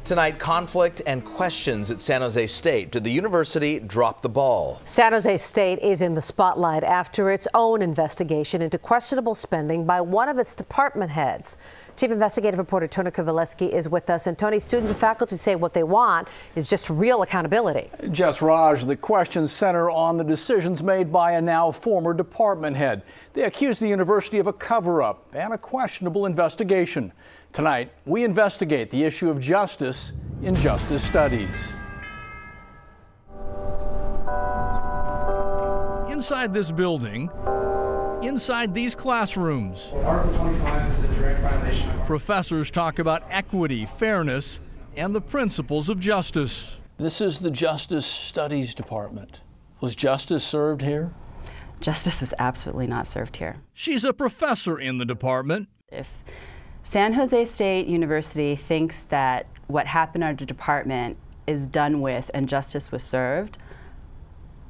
Tonight, conflict and questions at San Jose State. Did the university drop the ball? San Jose State is in the spotlight after its own investigation into questionable spending by one of its department heads. Chief Investigative Reporter Tony Kovaleski is with us. And Tony, students and faculty say what they want is just real accountability. Jess Raj, the questions center on the decisions made by a now former department head. They accuse the university of a cover-up and a questionable investigation. Tonight, we investigate the issue of justice in justice studies. Inside this building, inside these classrooms, Article 25 is a direct violation of professors talk about equity, fairness, and the principles of justice. This is the Justice Studies Department. Was justice served here? Justice was absolutely not served here. She's a professor in the department. If San Jose State University thinks that what happened at the department is done with and justice was served,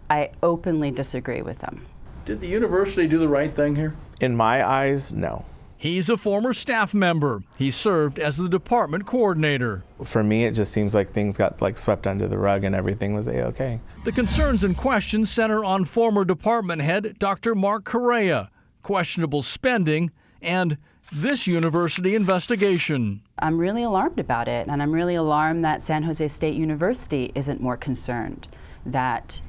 I openly disagree with them. Did the university do the right thing here? In my eyes, no. He's a former staff member. He served as the department coordinator. For me, it just seems like things got swept under the rug and everything was A-okay. The concerns and questions center on former department head Dr. Mark Correa, questionable spending, and this university investigation. I'm really alarmed about it, and I'm really alarmed that San Jose State University isn't more concerned, that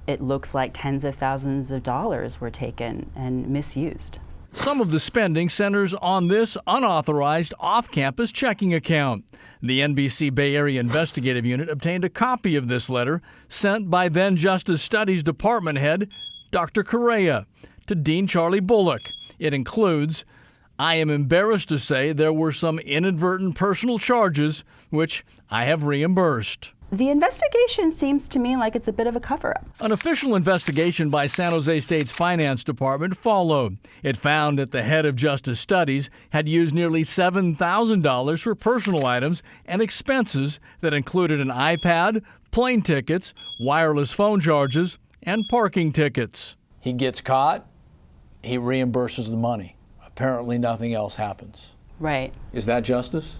it looks like tens of thousands of dollars were taken and misused. Some of the spending centers on this unauthorized off-campus checking account. The NBC Bay Area Investigative Unit obtained a copy of this letter sent by then Justice Studies Department head Dr. Correa to Dean Charlie Bullock. It includes, "I am embarrassed to say there were some inadvertent personal charges which I have reimbursed." The investigation seems to me like it's a bit of a cover-up. An official investigation by San Jose State's finance department followed. It found that the head of Justice Studies had used nearly $7,000 for personal items and expenses that included an iPad, plane tickets, wireless phone charges, and parking tickets. He gets caught, he reimburses the money. Apparently nothing else happens. Right. Is that justice?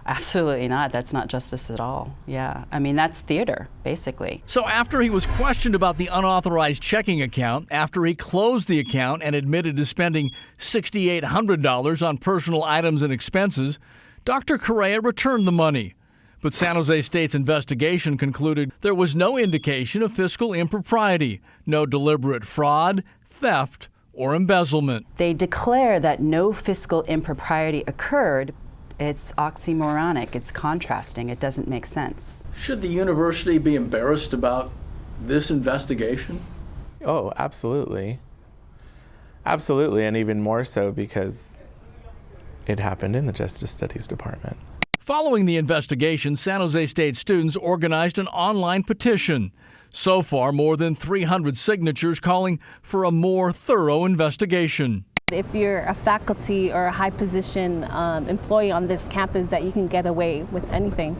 Absolutely not. That's not justice at all. Yeah. I mean, that's theater, basically. So after he was questioned about the unauthorized checking account, after he closed the account and admitted to spending $6,800 on personal items and expenses, Dr. Correa returned the money. But San Jose State's investigation concluded there was no indication of fiscal impropriety, no deliberate fraud, theft, or embezzlement. They declare that no fiscal impropriety occurred. It's oxymoronic, it's contrasting, it doesn't make sense. Should the university be embarrassed about this investigation? Oh, absolutely. Absolutely, and even more so because it happened in the Justice Studies Department. Following the investigation, San Jose State students organized an online petition. So far, more than 300 signatures calling for a more thorough investigation. If you're a faculty or a high position employee on this campus, that you can get away with anything.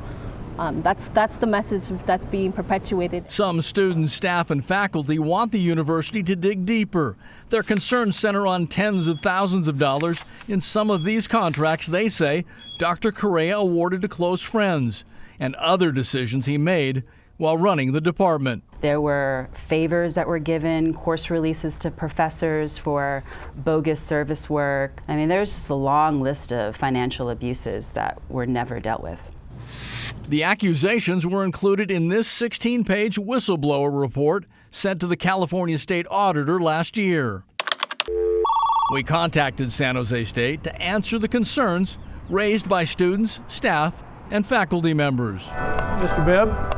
That's the message that's being perpetuated. Some students, staff, and faculty want the university to dig deeper. Their concerns center on tens of thousands of dollars in some of these contracts they say Dr. Correa awarded to close friends and other decisions he made while running the department. There were favors that were given, course releases to professors for bogus service work. I mean, there's just a long list of financial abuses that were never dealt with. The accusations were included in this 16-page whistleblower report sent to the California State Auditor last year. We contacted San Jose State to answer the concerns raised by students, staff, and faculty members. Mr. Bibb?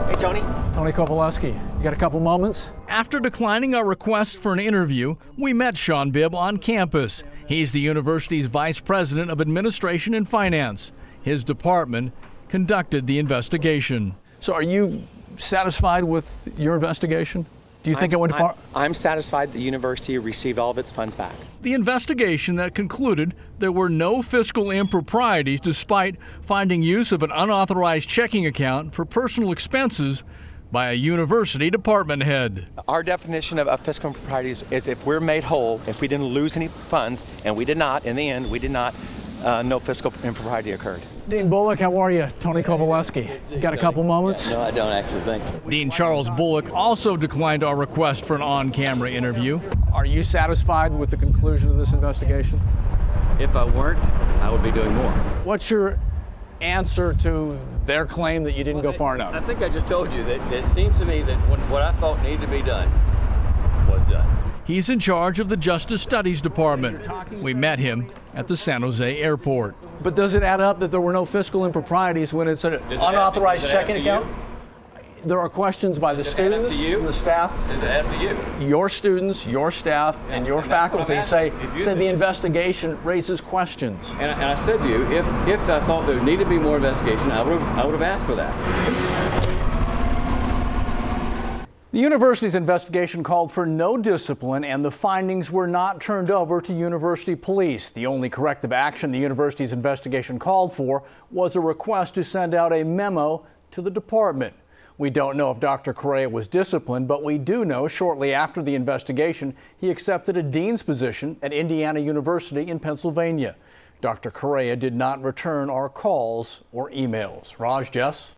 Hey, Tony. Tony Kovaleski. You got a couple moments? After declining our request for an interview, we met Sean Bibb on campus. He's the university's Vice President of Administration and Finance. His department conducted the investigation. So are you satisfied with your investigation? Do you think it went far? I'm satisfied the university received all of its funds back. The investigation that concluded there were no fiscal improprieties despite finding use of an unauthorized checking account for personal expenses by a university department head. Our definition of fiscal improprieties is if we're made whole, if we didn't lose any funds, and we did not, in the end, we did not, no fiscal impropriety occurred. Dean Bullock, how are you? Tony Kovaleski. Got a couple moments? No, I don't actually think so. Dean Charles Bullock also declined our request for an on-camera interview. Are you satisfied with the conclusion of this investigation? If I weren't, I would be doing more. What's your answer to their claim that you didn't go far enough? I think I just told you that it seems to me that what I thought needed to be done was done. He's in charge of the Justice Studies Department. We met him at the San Jose airport. But does it add up that there were no fiscal improprieties when it's an unauthorized checking account? There are questions by the students and the staff. Does it add up to you? Your students, your staff, and your faculty say the investigation raises questions. And I said to you, if I thought there needed to be more investigation, I would have asked for that. The university's investigation called for no discipline, and the findings were not turned over to university police. The only corrective action the university's investigation called for was a request to send out a memo to the department. We don't know if Dr. Correa was disciplined, but we do know shortly after the investigation, he accepted a dean's position at Indiana University in Pennsylvania. Dr. Correa did not return our calls or emails. Raj, Jess?